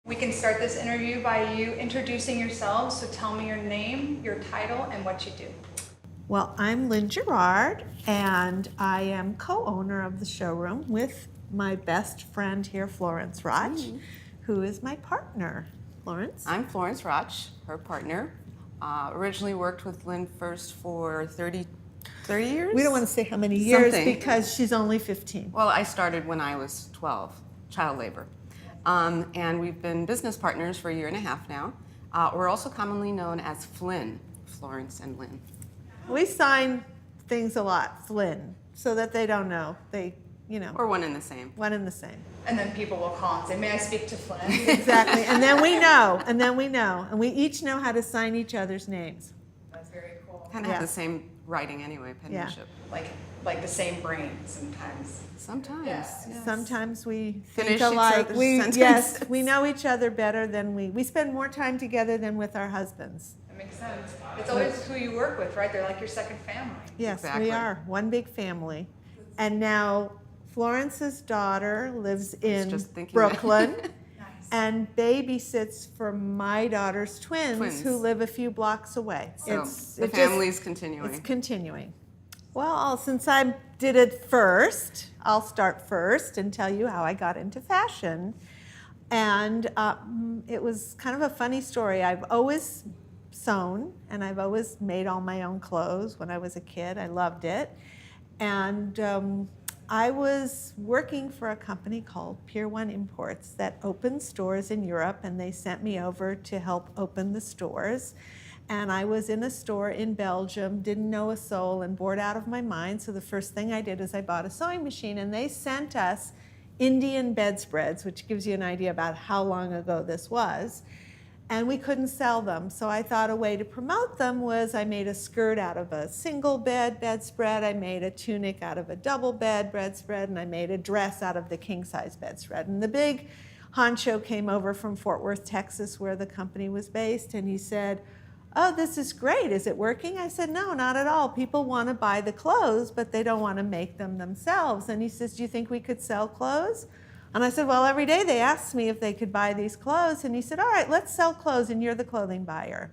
We can start this interview by you introducing yourselves. So tell me your name, your title, and what you do. Well, I'm Lynn Girard, and I am co-owner of the showroom with my best friend here, Florence Ratzsch, who is my partner. Florence? I'm Florence Ratzsch, her partner. Originally worked with Lynn first for 30 years? We don't want to say how many years Something. because she's only 15. Well, I started when I was 12, child labor. And we've been business partners for a year and a half now. We're also commonly known as Flynn, Florence and Lynn. We sign things a lot, Flynn, so that they don't know. They, Or one and the same. one and the same. And then people will call and say, may I speak to Flynn? Exactly. And then we know. And we each know how to sign each other's names. That's very cool. Kind of have the same writing anyway, penmanship. Like the same brain sometimes. Sometimes. Yeah. Yes. Sometimes we Finish think each alike. other's Yes, sentences. we know each other better than we spend more time together than with our husbands. That makes sense. It's always who you work with, right? They're like your second family. Yes, Exactly. we are one big family. And now Florence's daughter lives in just thinking Brooklyn Nice. and babysits for my daughter's twins who live a few blocks away. So the family's continuing. It's continuing. Well, since I did it first, I'll start first and tell you how I got into fashion. And it was kind of a funny story. I've always sewn, and I've always made all my own clothes when I was a kid. I loved it. And I was working for a company called Pier 1 Imports that opened stores in Europe, and they sent me over to help open the stores. And I was in a store in Belgium, didn't know a soul, and bored out of my mind. So the first thing I did is I bought a sewing machine, and they sent us Indian bedspreads, which gives you an idea about how long ago this was. And we couldn't sell them. So I thought a way to promote them was I made a skirt out of a single bed bedspread, I made a tunic out of a double bed bedspread, and I made a dress out of the king size bedspread. And the big honcho came over from Fort Worth, Texas, where the company was based, and he said, "Oh, this is great. Is it working?" I said, "No, not at all. People want to buy the clothes, but they don't want to make them themselves." And he says, "Do you think we could sell clothes?" And I said, "Well, every day they ask me if they could buy these clothes." And he said, "All right, let's sell clothes, and you're the clothing buyer."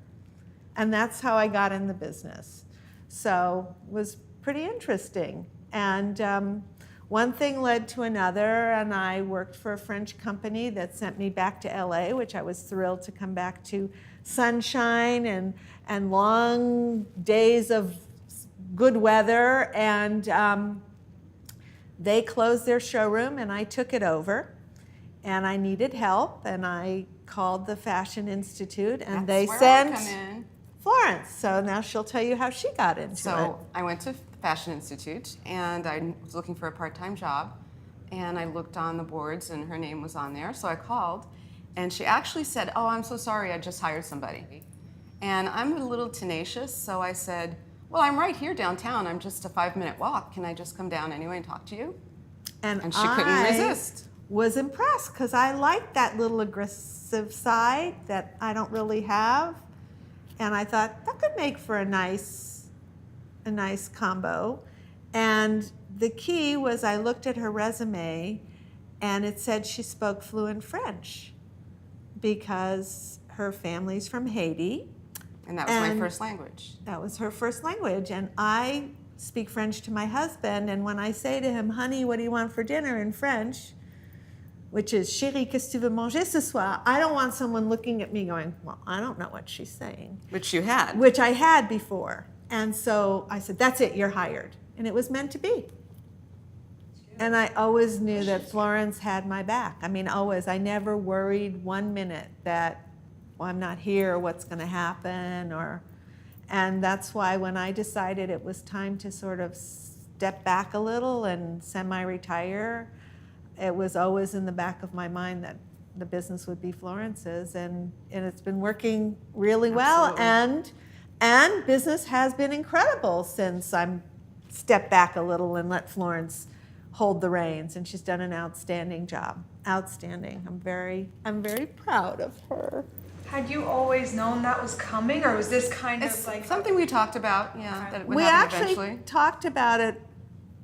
And that's how I got in the business. So it was pretty interesting. And one thing led to another, and I worked for a French company that sent me back to LA, which I was thrilled to come back to sunshine and long days of good weather. And they closed their showroom, and I took it over. And I needed help, and I called the Fashion Institute, and they That's where I sent come in. Florence. So now she'll tell you how she got into it. So I went to Fashion Institute, and I was looking for a part-time job, and I looked on the boards, and her name was on there, so I called, and she actually said, "Oh, I'm so sorry, I just hired somebody." And I'm a little tenacious, so I said, "Well, I'm right here downtown. I'm just a 5-minute walk. Can I just come down anyway and talk to you?" And she couldn't resist. Was impressed because I like that little aggressive side that I don't really have. And I thought that could make for a nice combo. And the key was I looked at her resume, and it said she spoke fluent French because her family's from Haiti. And that was my first language. That was her first language. And I speak French to my husband, and when I say to him, "Honey, what do you want for dinner?" in French, which is "Chérie, qu'est-ce que tu veux manger ce soir?" I don't want someone looking at me going, "Well, I don't know what she's saying." Which you had. Which I had before. And so I said, "That's it, you're hired." And it was meant to be. And I always knew that Florence had my back. I mean, always. I never worried 1 minute that, well, I'm not here, what's going to happen, and that's why when I decided it was time to sort of step back a little and semi-retire, it was always in the back of my mind that the business would be Florence's, and it's been working really well, and business has been incredible since I'm stepped back a little and let Florence hold the reins, and she's done an outstanding job. Outstanding. I'm very proud of her. Had you always known that was coming, or was this kind It's of like something we talked about, yeah, that it would We happen actually eventually. talked about it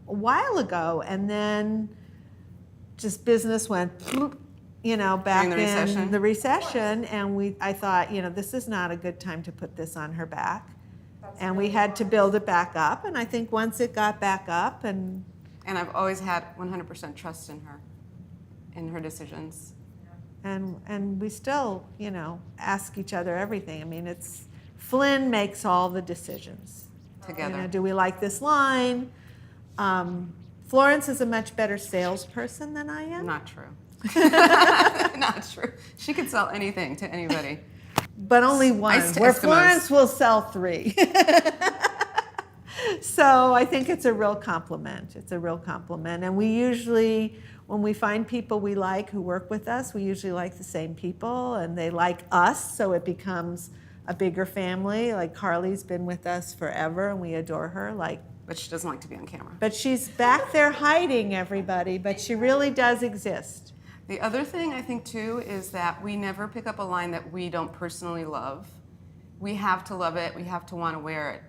a while ago, and then just business went, back During the in recession? the recession, and I thought, this is not a good time to put this on her back. That's And we really had to wise. build it back up, and I think once it got back up, and I've always had 100% trust in her decisions. we still, ask each other everything. I mean, it's Flynn makes all the decisions. Together. Do we like this line? Florence is a much better salesperson than I am. Not true. Not true. She could sell anything to anybody. But only one. Where Eskimos. Florence will sell 3. So I think it's a real compliment. It's a real compliment. And we usually, when we find people we like who work with us, we usually like the same people and they like us, so it becomes a bigger family. Like Carly's been with us forever and we adore her. But she doesn't like to be on camera. But she's back there hiding everybody, but she really does exist. The other thing I think too is that we never pick up a line that we don't personally love. We have to love it. We have to want to wear it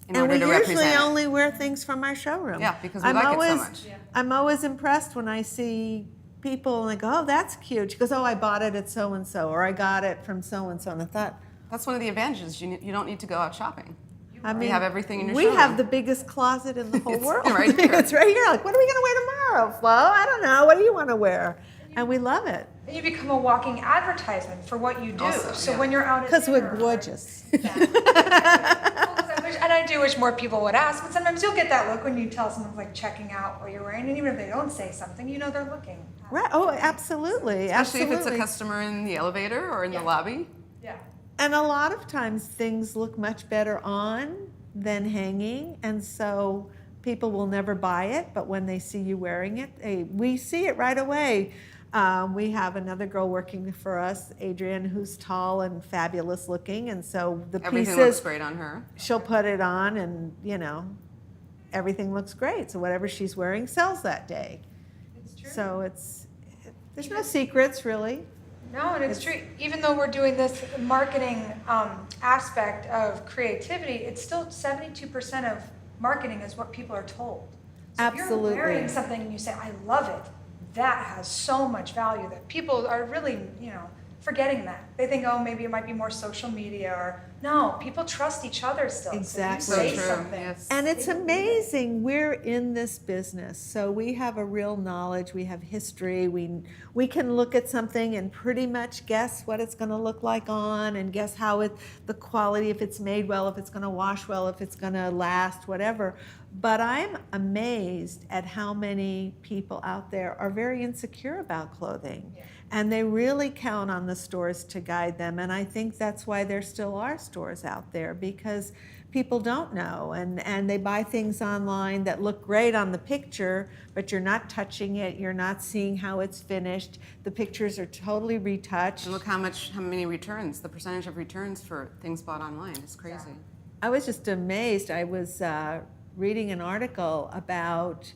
in And order we to usually represent it. only wear things from our showroom. Yeah, because we like it so much. I'm always impressed when I see people and they go, oh, that's cute. She goes, oh, I bought it at so-and-so, or I got it from so-and-so. And I thought, That's one of the advantages. You don't need to go out shopping. I mean, we have everything in your we showroom. have the biggest closet in the whole It's world. right here. It's right here. Like, what are we going to wear tomorrow, Flo? I don't know. What do you want to wear? And we love it. And you become a walking advertisement for what you do. Also, so yeah. when you're out at Because dinner we're or- gorgeous. And I do wish more people would ask, but sometimes you'll get that look when you tell someone like checking out what you're wearing, and even if they don't say something, they're looking. Right. Oh, absolutely. Especially if it's a absolutely. customer in the elevator or in the Yeah. lobby. Yeah. And a lot of times things look much better on than hanging, and so people will never buy it, but when they see you wearing it, we see it right away. We have another girl working for us, Adrienne, who's tall and fabulous looking, and so the Everything looks pieces, great on her. she'll put it on and, everything looks great. So whatever she's wearing sells that day. It's true. So there's no secrets really. No, and it's true. Even though we're doing this marketing aspect of creativity, it's still 72% of marketing is what people are told. So if Absolutely. you're wearing something and you say, I love it, that has so much value that people are really, forgetting that. They think, oh, maybe it might be more social media or, no, people trust each other still. Exactly. So you say So true, something. yes. And it's amazing. We're in this business, so we have a real knowledge. We have history. We can look at something and pretty much guess what it's going to look like on, and guess how the quality, if it's made well, if it's going to wash well, if it's going to last, whatever. But I'm amazed at how many people out there are very insecure about clothing. Yeah. And they really count on the stores to guide them. And I think that's why there still are stores out there, because people don't know. And they buy things online that look great on the picture, but you're not touching it. You're not seeing how it's finished. The pictures are totally retouched. And look how many returns, the percentage of returns for things bought online is crazy. I was just amazed. I was reading an article about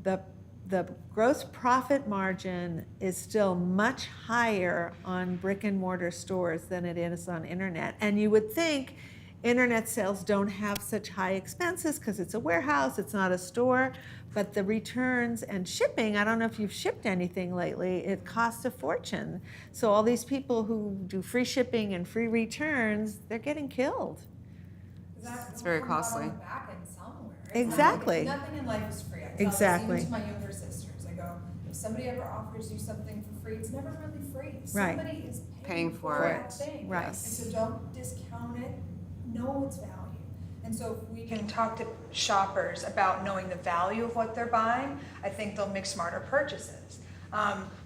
the gross profit margin is still much higher on brick and mortar stores than it is on internet. And you would think internet sales don't have such high expenses because it's a warehouse, it's not a store, but the returns and shipping, I don't know if you've shipped anything lately, it costs a fortune. So all these people who do free shipping and free returns, they're getting killed. It's very costly. Exactly. Nothing in life is free. I tell Exactly. this even to my younger sisters. I go, if somebody ever offers you something for free, it's never really free. Right. Somebody is Paying for that it. thing. Right. And so don't discount it. Know its value. And so if we We can talk to shoppers about knowing the value of what they're buying. I think they'll make smarter purchases.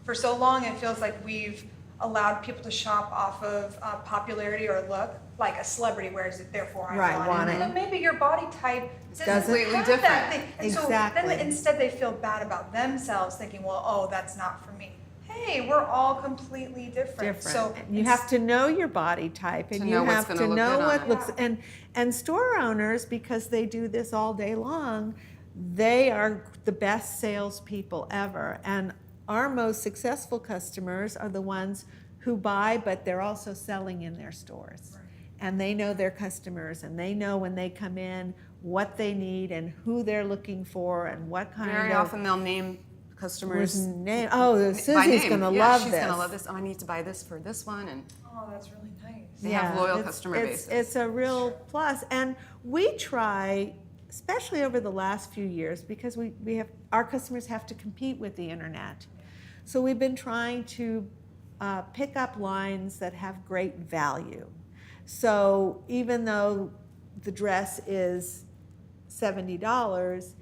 For so long, it feels like we've allowed people to shop off of popularity or look, like a celebrity wears it, therefore I Right, want it. But maybe your body type doesn't Completely have different. that thing. And Exactly. so then instead they feel bad about themselves, thinking, well, oh, that's not for me. Hey, we're all completely different. So you have to know your body type, and To you know what's have gonna to look know good on what it. looks and store owners, because they do this all day long, they are the best salespeople ever. And our most successful customers are the ones who buy, but they're also selling in their stores. And they know their customers, and they know when they come in what they need and who they're looking for and what kind Very of often they'll name customers. Name? Oh, by Susie's name. gonna Yeah, love she's this. gonna love this. Oh, I need to buy this for this one, and Oh, that's really nice. they have loyal it's- customer it's, bases. It's a real plus, and we try, especially over the last few years, because we have our customers have to compete with the internet. So we've been trying to pick up lines that have great value. So even though the dress is $70,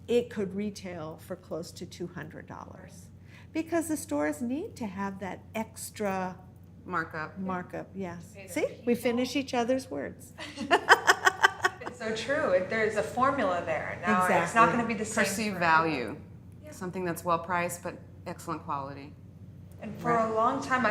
it could retail for close to $200 because the stores need to have that extra markup. yes. Pay their See, we people. finish each other's words. It's so true. There's a formula there. Now it's not Exactly. going to be the same. Perceived for value, Yeah. something that's well priced but excellent quality. And for a long time,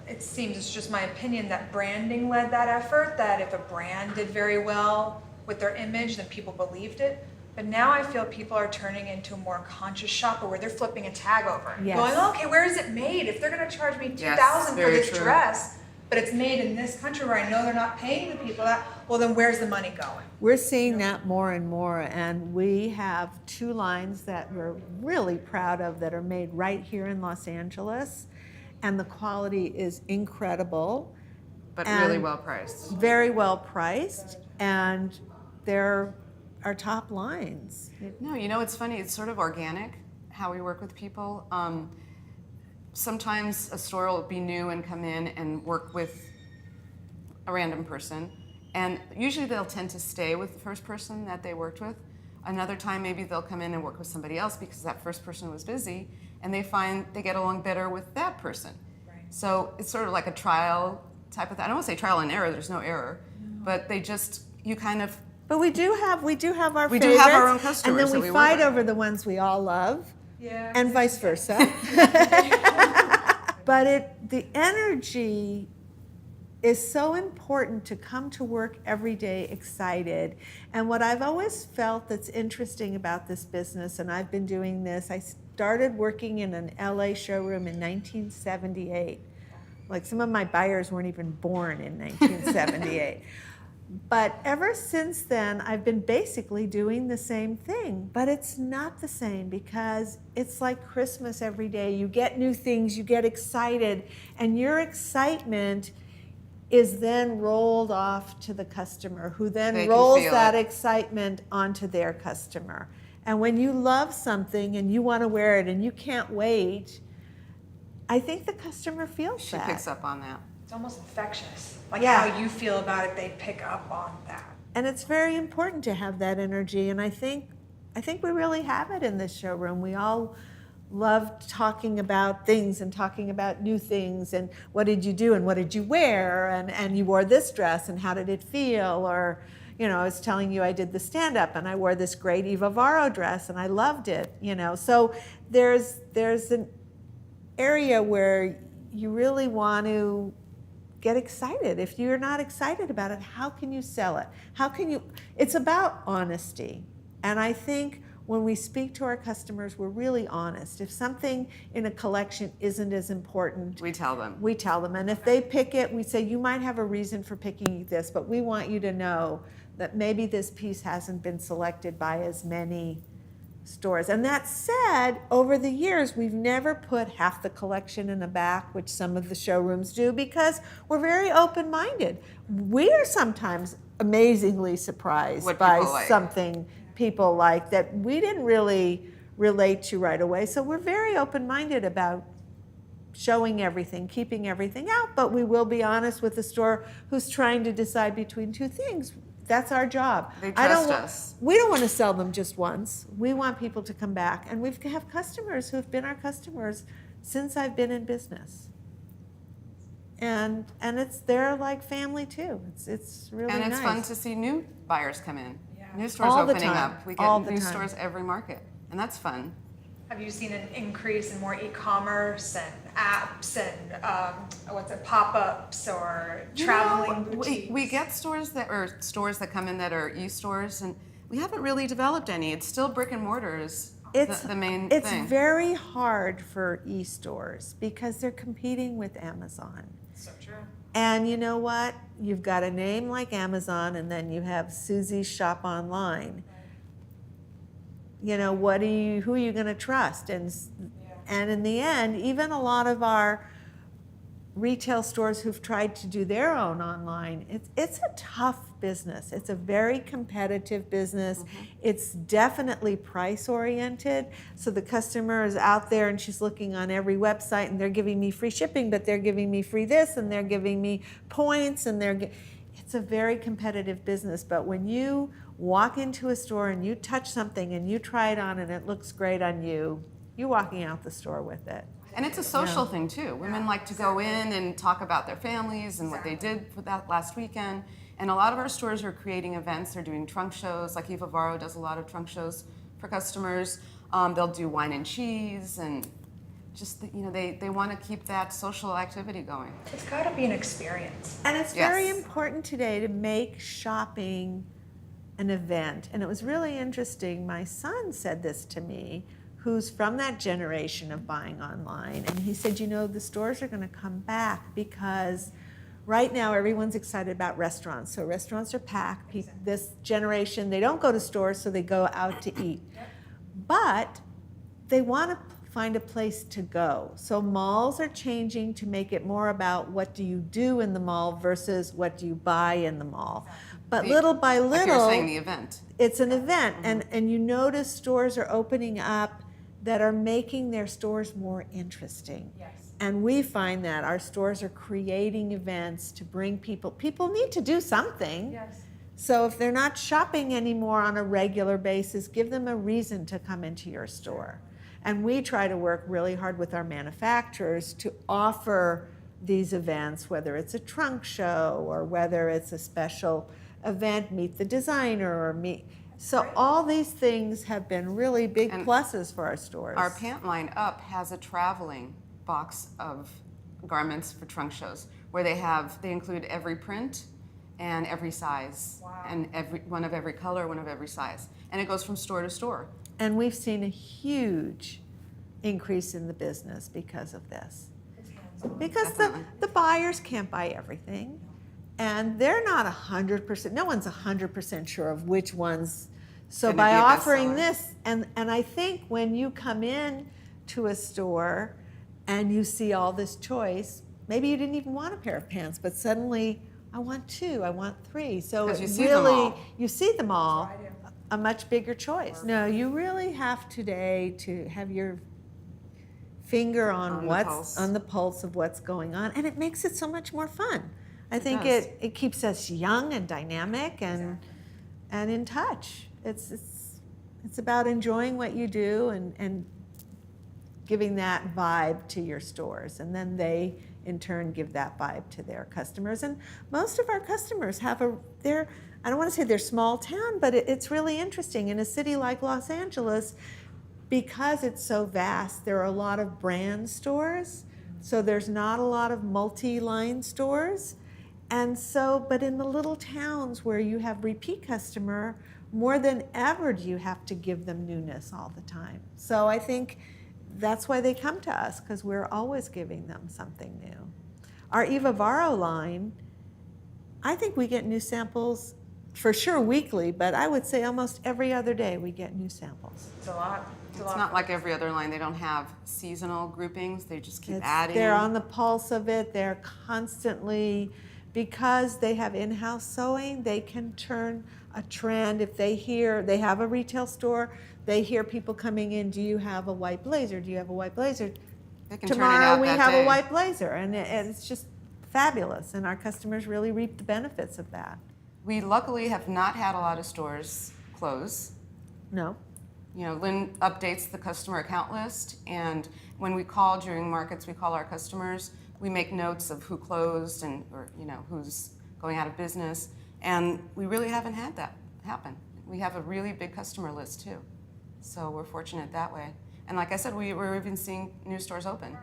it seems, it's just my opinion, that branding led that effort, that if a brand did very well with their image, then people believed it. But now I feel people are turning into a more conscious shopper where they're flipping a tag over. Yes. Going, okay, where is it made? If they're going to charge me Yes, $2,000 for very this true. dress, but it's made in this country where I know they're not paying the people that, well, then where's the money going? We're seeing that more and more, and we have 2 lines that we're really proud of that are made right here in Los Angeles, and the quality is incredible, But And- really well priced. very well priced, and they're our top lines. No, you know, it's funny. It's sort of organic how we work with people. Sometimes a store will be new and come in and work with a random person, and usually they'll tend to stay with the first person that they worked with. Another time, maybe they'll come in and work with somebody else because that first person was busy, and they find they get along better with that person. Right. So it's sort of like a trial type of thing. I don't want to say trial and error. There's no error, but you kind of. But we do have our We do have our favorites, own customers and then that we we work fight with. over the ones we all love. Yeah. And vice versa. But the energy is so important to come to work every day excited. And what I've always felt that's interesting about this business, and I've been doing this, I started working in an LA showroom in 1978. Like some of my buyers weren't even born in 1978. But ever since then, I've been basically doing the same thing. But it's not the same because it's like Christmas every day. You get new things, you get excited, and your excitement is then rolled off to the customer, who then They can rolls feel that it. excitement onto their customer. And when you love something and you want to wear it and you can't wait, I think the customer feels She that. picks up on that. It's almost infectious. Like Yeah. how you feel about it, they pick up on that. And it's very important to have that energy, and I think we really have it in this showroom. We all love talking about things and talking about new things and what did you do and what did you wear and you wore this dress and how did it feel, or I was telling you I did the stand-up and I wore this great Eva Varro dress and I loved it. So there's an area where you really want to get excited. If you're not excited about it, how can you sell it? It's about honesty. And I think when we speak to our customers, we're really honest. If something in a collection isn't as important, We tell them. we tell them. And if they pick it, we say, you might have a reason for picking this, but we want you to know that maybe this piece hasn't been selected by as many stores. And that said, over the years, we've never put half the collection in the back, which some of the showrooms do, because we're very open-minded. We are sometimes amazingly surprised What by people like. something people like that we didn't really relate to right away. So we're very open-minded about showing everything, keeping everything out, but we will be honest with the store who's trying to decide between 2 things. That's our job. They trust us. We don't want to sell them just once. We want people to come back. And we have customers who've been our customers since I've been in business. And they're like family too. It's really And it's nice. fun to see new buyers come in. Yeah. New stores All the opening time. up. We All get the new time. stores every market. And that's fun. Have you seen an increase in more e-commerce and apps and pop-ups or traveling boutiques? We get stores that come in that are e-stores, and we haven't really developed any. It's still brick and mortar is the main It's thing. very hard for e-stores because they're competing with Amazon. So true. And you know what? You've got a name like Amazon, and then you have Susie's Shop Online. who are you going to trust? And in the end, even a lot of our retail stores who've tried to do their own online, it's a tough business. It's a very competitive business. It's definitely price oriented. So the customer is out there and she's looking on every website and they're giving me free shipping, but they're giving me free this and they're giving me points and it's a very competitive business. But when you walk into a store and you touch something and you try it on and it looks great on you, you're walking out the store with it. And it's a social thing too. Women like to go in and talk about their families and what they did for that last weekend. And a lot of our stores are creating events. They're doing trunk shows, like Eva Varro does a lot of trunk shows for customers. They'll do wine and cheese, and just they want to keep that social activity going. It's got to be an experience. And it's very important today to make shopping an event. And it was really interesting. My son said this to me, who's from that generation of buying online. And he said, the stores are going to come back because right now everyone's excited about restaurants. So restaurants are packed. This generation, they don't go to stores, so they go out to eat. But they want to find a place to go. So malls are changing to make it more about what do you do in the mall versus what do you buy in the mall. But little by little, like you're saying, the event. It's an event. And you notice stores are opening up that are making their stores more interesting. Yes. And we find that our stores are creating events to bring people. People need to do something. Yes. So if they're not shopping anymore on a regular basis, give them a reason to come into your store. And we try to work really hard with our manufacturers to offer these events, whether it's a trunk show or whether it's a special event, meet the designer or meet. So all these things have been really big pluses for our stores. Our pant line up has a traveling box of garments for trunk shows where they include every print and every size. Wow. And one of every color, one of every size. And it goes from store to store. And we've seen a huge increase in the business because of this. It's hands-on. Because the buyers can't buy everything. And they're not 100%, no one's 100% sure of which ones. So by offering this, and I think when you come in to a store and you see all this choice, maybe you didn't even want a pair of pants, but suddenly I want 2, I want 3. So Because it you see them all. you see them all, That's what I do. a much bigger choice. No, you really have today to have your finger on the pulse of what's going on, and it makes it so much more fun. I think it keeps us young and dynamic and in touch. It's about enjoying what you do and giving that vibe to your stores, and then they in turn give that vibe to their customers. And most of our customers have I don't want to say they're small town, but it's really interesting. In a city like Los Angeles, because it's so vast, there are a lot of brand stores, so there's not a lot of multi-line stores. And so, but in the little towns where you have repeat customer, more than ever do you have to give them newness all the time. So I think that's why they come to us, because we're always giving them something new. Our Eva Varro line, I think we get new samples for sure weekly, but I would say almost every other day we get new samples. It's a lot. It's not like every other line. They don't have seasonal groupings. They just keep adding. They're on the pulse of it. They're constantly, because they have in-house sewing, they can turn a trend. If they have a retail store, they hear people coming in, do you have a white blazer? Do you have a white blazer? They can turn it Tomorrow out we that have day. a white blazer, and it's just fabulous, and our customers really reap the benefits of that. We luckily have not had a lot of stores close. No. Lynn updates the customer account list, and when we call during markets, we call our customers. We make notes of who closed or who's going out of business, and we really haven't had that happen. We have a really big customer list too, so we're fortunate that way. And like I said, we're even seeing new stores open.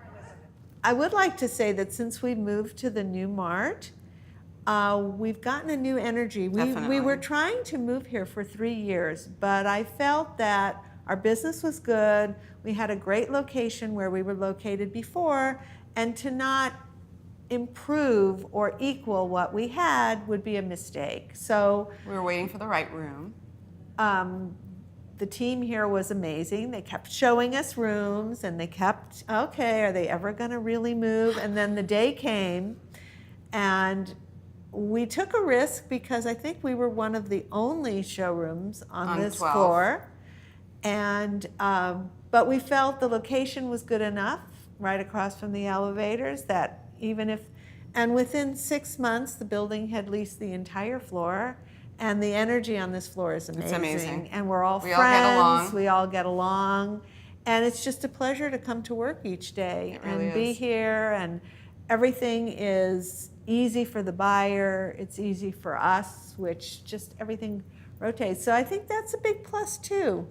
I would like to say that since we moved to the new mart, we've gotten a new energy. We were trying to move here for 3 years, but I felt that our business was good. We had a great location where we were located before, and to not improve or equal what we had would be a mistake. So We were waiting for the right room. the team here was amazing. They kept showing us rooms, and they kept, okay, are they ever going to really move? And then the day came, and we took a risk because I think we were one of the only showrooms on this 12. floor. And but we felt the location was good enough, right across from the elevators, that even if, and within 6 months, the building had leased the entire floor. And the energy on this floor is amazing. It's amazing. And we're all We friends. all get along. We all get along. And it's just a pleasure to come to work each day It really and be is. here. And everything is easy for the buyer. It's easy for us, which just everything rotates. So I think that's a big plus too.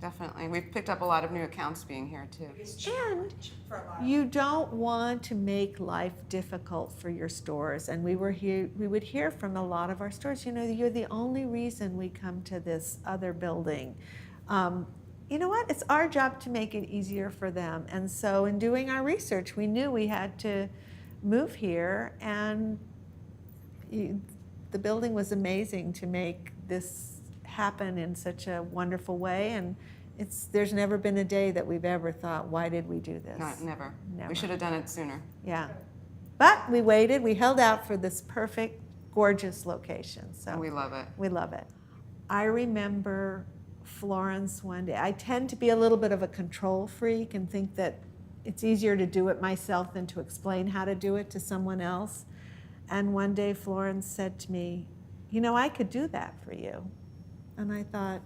Definitely. We've picked up a lot of new accounts being here too. challenge for a lot. You don't want to make life difficult for your stores. And we would hear from a lot of our stores, you know, you're the only reason we come to this other building. You know what? It's our job to make it easier for them. And so in doing our research, we knew we had to move here, and the building was amazing to make this happen in such a wonderful way. And there's never been a day that we've ever thought, why did we do this? No, never. Never. We should have done it sooner. Yeah. But we waited, we held out for this perfect, gorgeous location. So We love it. we love it. I remember Florence one day. I tend to be a little bit of a control freak and think that it's easier to do it myself than to explain how to do it to someone else. And one day Florence said to me, you know, I could do that for you. And I thought,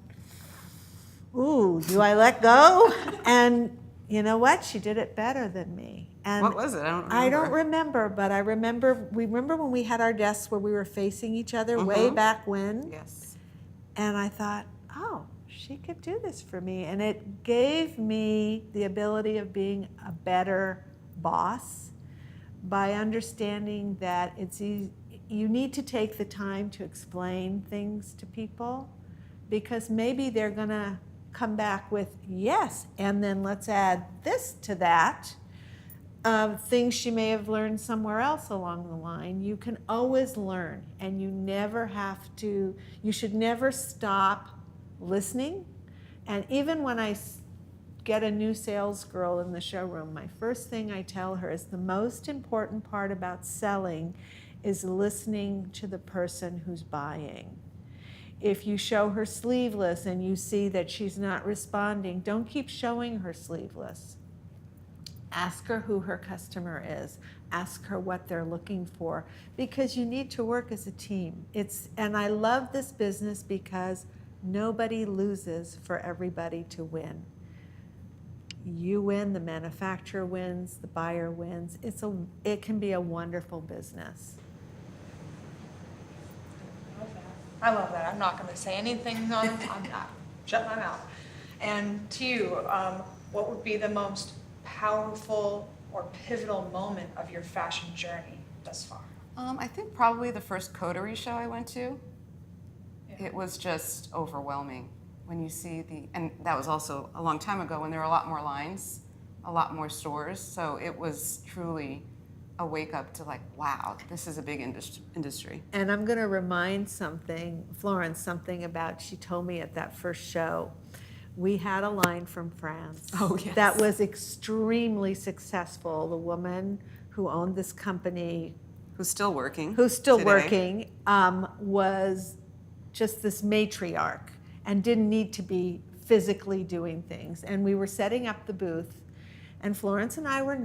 ooh, do I let go? And you know what? She did it better than me. And What was it? I don't remember. I don't remember, but I remember when we had our desks where we were facing each other way back when. Yes. And I thought, oh, she could do this for me. And it gave me the ability of being a better boss by understanding that it's easy, you need to take the time to explain things to people, because maybe they're going to come back with, yes, and then let's add this to that. Things she may have learned somewhere else along the line. You can always learn, and you should never stop listening. And even when I get a new sales girl in the showroom, my first thing I tell her is the most important part about selling is listening to the person who's buying. If you show her sleeveless and you see that she's not responding, don't keep showing her sleeveless. Ask her who her customer is. Ask her what they're looking for, because you need to work as a team. And I love this business because nobody loses for everybody to win. You win, the manufacturer wins, the buyer wins. It can be a wonderful business. I love that. I'm not going to say anything on it. I'm not. Shut my mouth. And to you, what would be the most powerful or pivotal moment of your fashion journey thus far? I think probably the first coterie show I went to. Yeah. It was just overwhelming when you see and that was also a long time ago when there were a lot more lines, a lot more stores. So it was truly a wake up to like, wow, this is a big industry. And I'm going to remind Florence something about, she told me at that first show, we had a line from France that was extremely successful. The woman who owned this company, Who's still working today, was just this matriarch and didn't need to be physically doing things. And we were setting up the booth, and Florence and I were,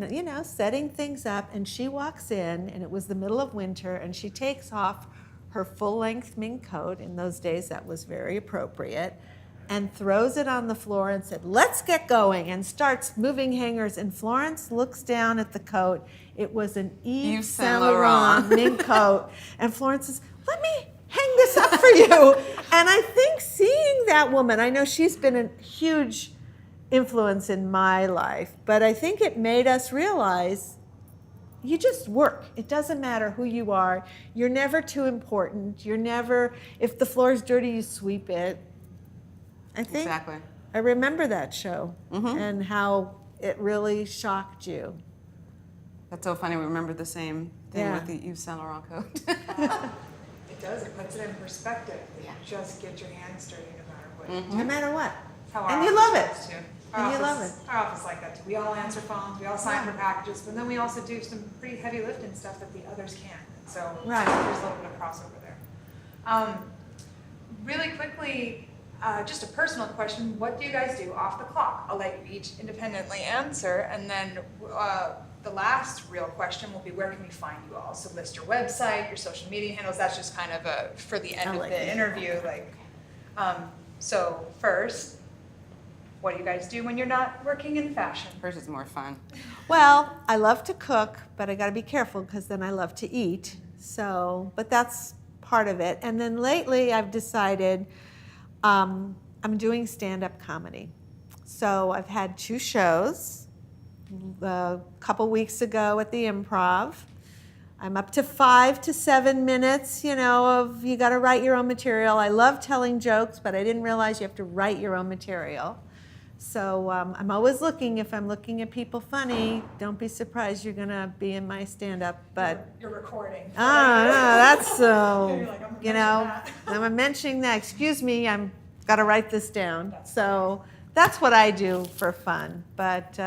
setting things up, and she walks in, and it was the middle of winter, and she takes off her full-length mink coat. In those days, that was very appropriate, and throws it on the floor and said, let's get going, and starts moving hangers. And Florence looks down at the coat. It was an Yves Saint Laurent mink coat. And Florence says, let me hang this up for you. And I think seeing that woman, I know she's been a huge influence in my life, but I think it made us realize you just work. It doesn't matter who you are. You're never too important. If the floor's dirty, you sweep it. I think Exactly. I remember that show and how it really shocked you. That's so funny. We remember the same thing Yeah. with the Yves Saint Laurent coat. It does. It puts it in perspective. Yeah. You just get your hands dirty no matter quickly. No matter what. How our And you office love it. works, too. And you love it. Our office is like that too. We all answer phones, we all sign for packages, but then we also do some pretty heavy lifting stuff that the others can't. So Right. there's a little bit of crossover there. Really quickly, just a personal question, what do you guys do off the clock? I'll let you each independently answer, and then the last real question will be, where can we find you all? So list your website, your social media handles, that's just kind of for the end I of like the it. interview. So first, what do you guys do when you're not working in fashion? Hers is more fun. Well, I love to cook, but I got to be careful because then I love to eat. So, but that's part of it. And then lately I've decided I'm doing stand-up comedy. So I've had 2 shows a couple weeks ago at the Improv. I'm up to 5 to 7 minutes, of you got to write your own material. I love telling jokes, but I didn't realize you have to write your own material. So I'm always looking, if I'm looking at people funny, don't be surprised you're going to be in my stand-up. But You're recording. no, that's You're like, I'm gonna mention that. I'm mentioning that. Excuse me, I'm got to write this down. So that's what I do for fun. But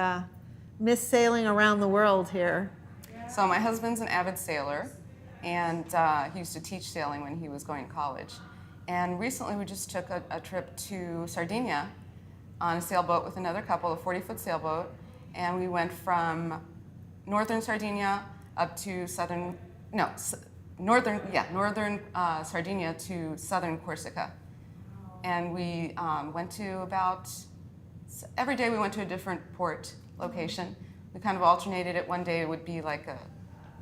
miss sailing around the world here. So my husband's an avid sailor, and he used to teach sailing when he was going to college. And recently we just took a trip to Sardinia on a sailboat with another couple, a 40-foot sailboat, and we went from northern Sardinia up to northern Sardinia to southern Corsica. And we went to every day we went to a different port location. We kind of alternated it. One day it would be like a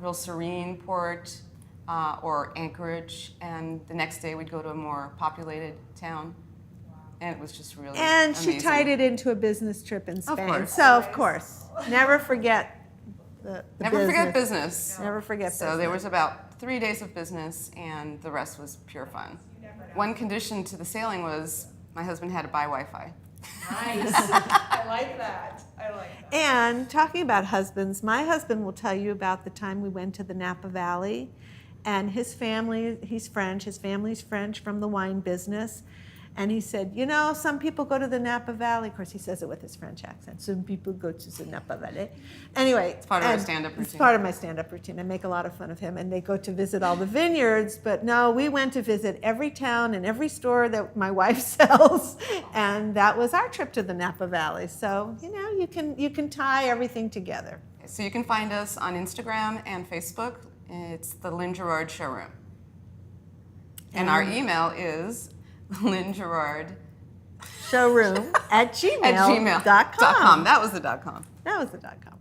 real serene port or anchorage, and the next day we'd go to a more populated town. And it was just really And she amazing. tied it into a business trip in Spain. course. So, of course, never forget the Never forget business. Never forget So business. there was about 3 days of business, and the rest was pure fun. One condition to the sailing was my husband had to buy Wi-Fi. Nice. I like that. And talking about husbands, my husband will tell you about the time we went to the Napa Valley, and his family, he's French, his family's French from the wine business. And he said, some people go to the Napa Valley. Of course, he says it with his French accent. Some people go to the Napa Valley. Anyway. It's part of our stand-up routine. It's part of my stand-up routine. I make a lot of fun of him. And they go to visit all the vineyards. But no, we went to visit every town and every store that my wife sells. And that was our trip to the Napa Valley. So, you can tie everything together. So you can find us on Instagram and Facebook. It's the Lynn Girard Showroom. And our email is Lynn Girard Showroom at gmail.com. at gmail.com. That was the .com. That was the .com.